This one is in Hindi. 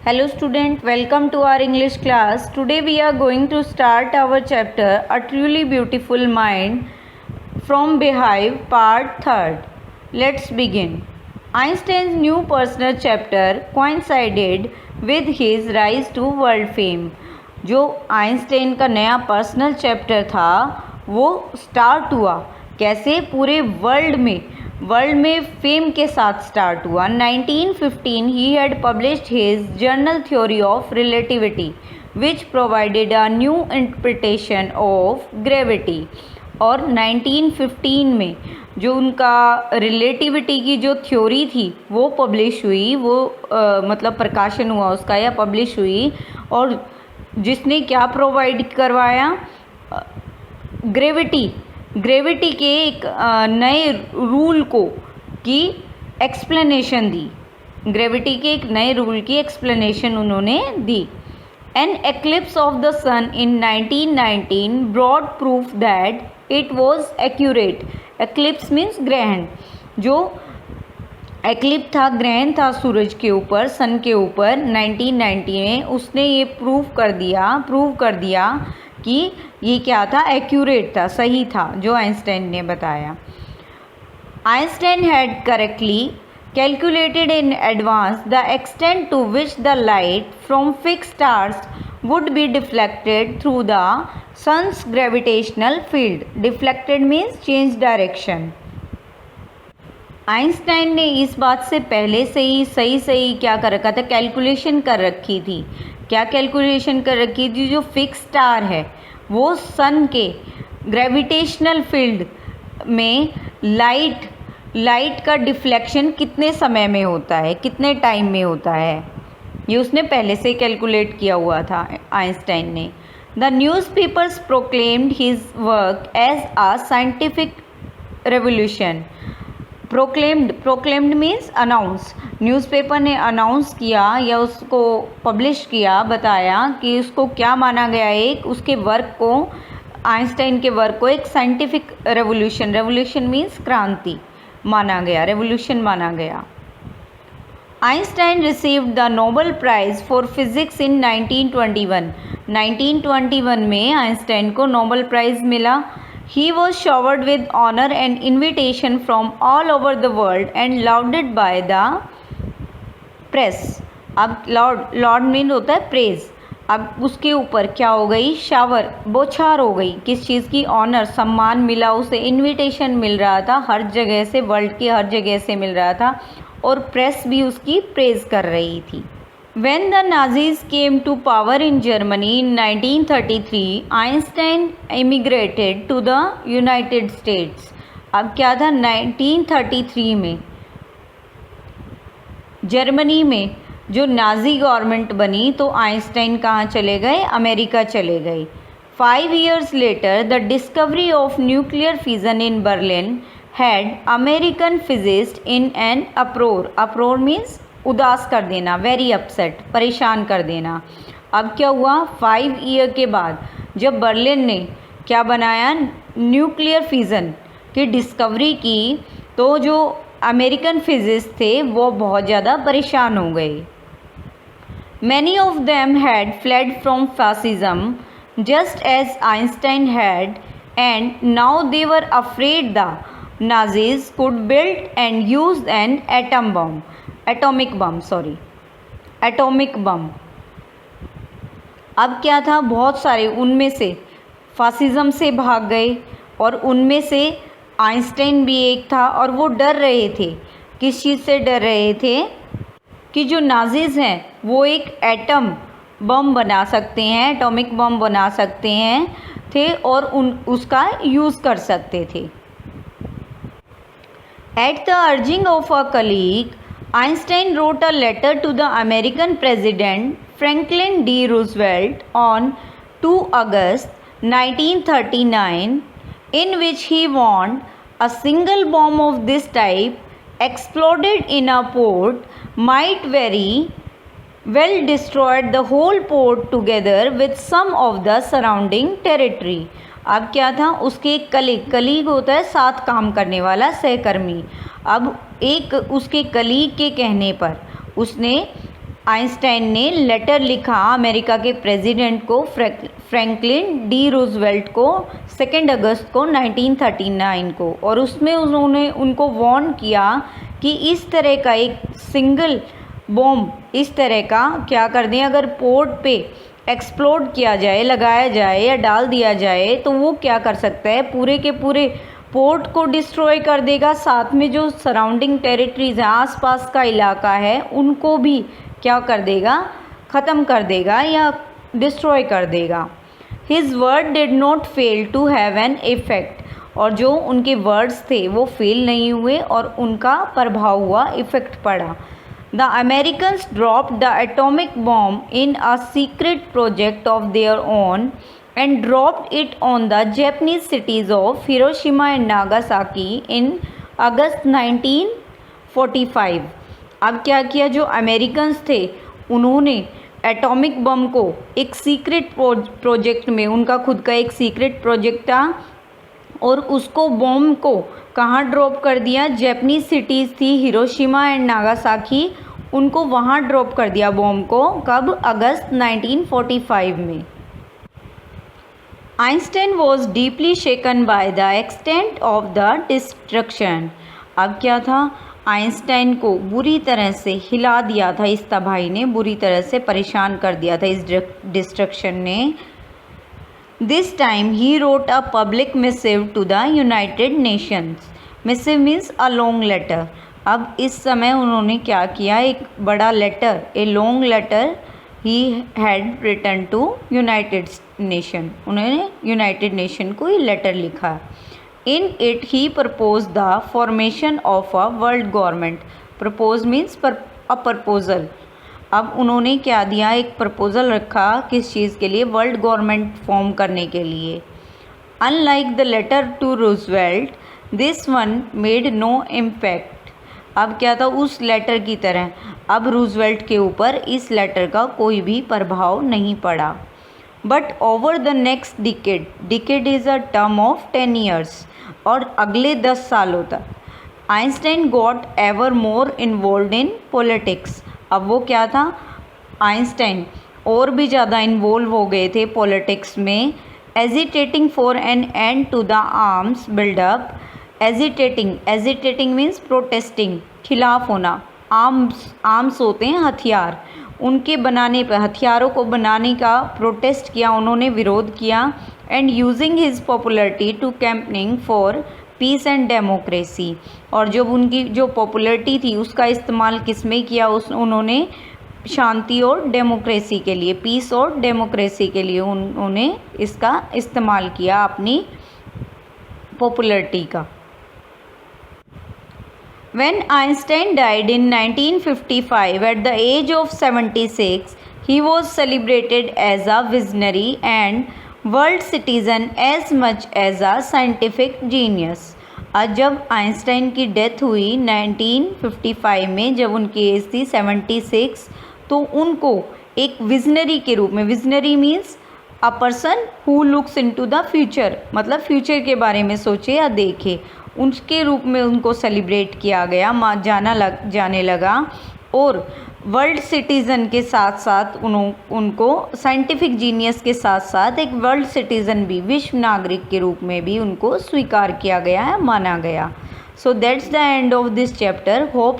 Hello student, welcome to our English class. Today we are going to start our chapter A Truly Beautiful Mind from Beehive part 3rd. Let's begin. Einstein's new personal chapter coincided with his rise to world fame. जो आइंस्टाइन का नया पर्सनल चैप्टर था वो स्टार्ट हुआ कैसे पूरे वर्ल्ड में फेम के साथ स्टार्ट हुआ. 1915 he had published his journal theory of relativity which provided a new interpretation of gravity. और 1915 में जो उनका रिलेटिविटी की जो थ्योरी थी वो पब्लिश हुई, वो मतलब प्रकाशन हुआ उसका या पब्लिश हुई, और जिसने क्या प्रोवाइड करवाया, ग्रेविटी के एक नए रूल को की एक्सप्लेनेशन दी. ग्रेविटी के एक नए रूल की एक्सप्लेनेशन उन्होंने दी. An eclipse of the sun in 1919 brought proof that it was accurate. Eclipse means ग्रहण. जो एक्लिप था, ग्रहण था सूरज के ऊपर, सन के ऊपर 1990 में, उसने ये प्रूव कर दिया कि ये क्या था, एक्यूरेट था, सही था जो आइंस्टाइन ने बताया. Einstein had correctly calculated in advance the extent to which the light from fixed stars would be deflected through the sun's gravitational field. Deflected means change direction. Einstein ने इस बात से पहले से ही सही क्या कर रखा था, कैलकुलेशन कर रखी थी. क्या कैलकुलेशन कर रखी थी? जो फिक्स स्टार है वो सन के ग्रेविटेशनल फील्ड में लाइट का डिफ्लेक्शन कितने समय में होता है, कितने टाइम में होता है, ये उसने पहले से कैलकुलेट किया हुआ था आइंस्टाइन ने. The newspapers proclaimed his work as a scientific revolution. Proclaimed means announce. Newspaper ने अनाउंस किया या उसको पब्लिश किया, बताया कि उसको क्या माना गया, एक उसके वर्क को, आइंस्टाइन के वर्क को एक साइंटिफिक रेवोल्यूशन मीन्स क्रांति माना गया, रेवोल्यूशन माना गया. Einstein received the Nobel prize for physics in 1921. 1921 में आइंस्टाइन को नोबेल प्राइज़ मिला. He was showered with honour and invitation from all over the world and lauded by the press. अब लॉर्ड मीन होता है प्रेज. अब उसके ऊपर क्या हो गई, शावर, बौछार हो गई. किस चीज़ की? ऑनर, सम्मान मिला उसे, इनविटेशन मिल रहा था हर जगह से, वर्ल्ड के हर जगह से मिल रहा था, और प्रेस भी उसकी प्रेज कर रही थी. When the Nazis came to power in Germany in 1933, Einstein emigrated to the United States. अब क्या था, 1933 में जर्मनी में जो नाजी गवर्नमेंट बनी तो आइंस्टाइन कहाँ चले गए, अमेरिका चले गए. 5 years later, the discovery of nuclear fission in Berlin had American physicists in an uproar. Uproar means उदास कर देना, वेरी अपसेट, परेशान कर देना. अब क्या हुआ, 5 year के बाद जब बर्लिन ने क्या बनाया, न्यूक्लियर फिजन की डिस्कवरी की, तो जो अमेरिकन फिजिस्ट थे वो बहुत ज़्यादा परेशान हो गए. Many of them had fled from fascism just as Einstein had, and now they were afraid the Nazis could build and use an atomic bomb. अब क्या था, बहुत सारे उनमें से फासिज्म से भाग गए और उनमें से आइंस्टाइन भी एक था, और वो डर रहे थे. किस चीज़ से डर रहे थे? कि जो नाजीज़ हैं वो एक एटम बम बना सकते हैं, एटॉमिक बम बना सकते हैं थे, और उसका यूज़ कर सकते थे. At the urging of a colleague, Einstein wrote a letter to the American President Franklin D. Roosevelt on 2 August 1939, in which he warned a single bomb of this type exploded in a port might very well destroy the whole port together with some of the surrounding territory. अब क्या था, उसके कलीग होता है साथ काम करने वाला, सहकर्मी. अब एक उसके कलीग के कहने पर उसने आइंस्टाइन ने लेटर लिखा अमेरिका के प्रेसिडेंट को फ्रैंकलिन डी रूजवेल्ट को 2 अगस्त को 1939 को, और उसमें उन्होंने उनको वार्न किया कि इस तरह का एक सिंगल बॉम्ब इस तरह का क्या कर दें, अगर पोर्ट पे एक्सप्लोड किया जाए, लगाया जाए या डाल दिया जाए तो वो क्या कर सकता है, पूरे के पूरे पोर्ट को डिस्ट्रॉय कर देगा, साथ में जो सराउंडिंग टेरिटरीज है, आसपास का इलाका है, उनको भी क्या कर देगा, ख़त्म कर देगा या डिस्ट्रॉय कर देगा। His word did not fail to have an effect, और जो उनके वर्ड्स थे वो फेल नहीं हुए और उनका प्रभाव हुआ, इफ़ेक्ट पड़ा। The Americans dropped the atomic bomb in a secret project of their own and dropped it on the Japanese cities of Hiroshima and Nagasaki in August 1945। अब क्या किया, जो अमेरिकन्स थे उन्होंने एटॉमिक बम को एक सीक्रेट प्रोजेक्ट में, उनका खुद का एक सीक्रेट प्रोजेक्ट था, और उसको बम को कहाँ ड्रॉप कर दिया, जापानीज सिटीज़ थी हिरोशिमा एंड नागासाकी, उनको वहाँ ड्रॉप कर दिया बम को। कब? अगस्त 1945 में। Einstein was deeply shaken by the extent of the destruction. अब क्या था, आइंस्टाइन को बुरी तरह से हिला दिया था, इस तबाही ने बुरी तरह से परेशान कर दिया था इस डिस्ट्रक्शन ने। This time he wrote a public missive to the United Nations. Missive means a long letter. अब इस समय उन्होंने क्या किया, एक बड़ा letter, a long letter he had written to United nation, उन्होंने यूनाइटेड नेशन को ही लेटर लिखा। In it he propose the formation of a world government. Propose means a proposal. अब उन्होंने क्या दिया, एक प्रपोजल रखा, किस चीज़ के लिए, वर्ल्ड गवर्नमेंट फॉर्म करने के लिए। Unlike the letter to Roosevelt, this one made no impact. अब क्या था, उस लेटर की तरह अब रूजवेल्ट के ऊपर इस लेटर का कोई भी प्रभाव नहीं पड़ा। But over the next decade, decade is a term of 10 years, और अगले 10 सालों तक Einstein got ever more involve in politics. अब वो क्या था, आइंस्टाइन और भी ज़्यादा इन्वॉल्व हो गए थे पॉलिटिक्स में। Agitating for an end to the arms buildup. Agitating means protesting, खिलाफ होना। आर्म्स होते हैं हथियार, उनके बनाने पर, हथियारों को बनाने का प्रोटेस्ट किया उन्होंने, विरोध किया। And using his popularity to campaigning for peace and democracy. और जब उनकी जो पॉपुलरिटी थी उसका इस्तेमाल किस में किया, उन्होंने शांति और डेमोक्रेसी के लिए, पीस और डेमोक्रेसी के लिए उन्होंने इसका इस्तेमाल किया, अपनी पॉपुलरिटी का। When Einstein died in 1955 at the age of 76, he was celebrated as a visionary and world citizen as much as a scientific genius। आज जब आइंस्टाइन की डेथ हुई 1955 में, जब उनकी एज थी 76, तो उनको एक विजनरी के रूप में, visionary means a person who looks into the future, मतलब फ्यूचर के बारे में सोचे या देखे, उसके रूप में उनको सेलिब्रेट किया गया, जाने लगा। और वर्ल्ड सिटीज़न के साथ साथ उनको साइंटिफिक जीनियस के साथ साथ एक वर्ल्ड सिटीज़न भी, विश्व नागरिक के रूप में भी उनको स्वीकार किया गया है, माना गया। So that's the end of this chapter. Hope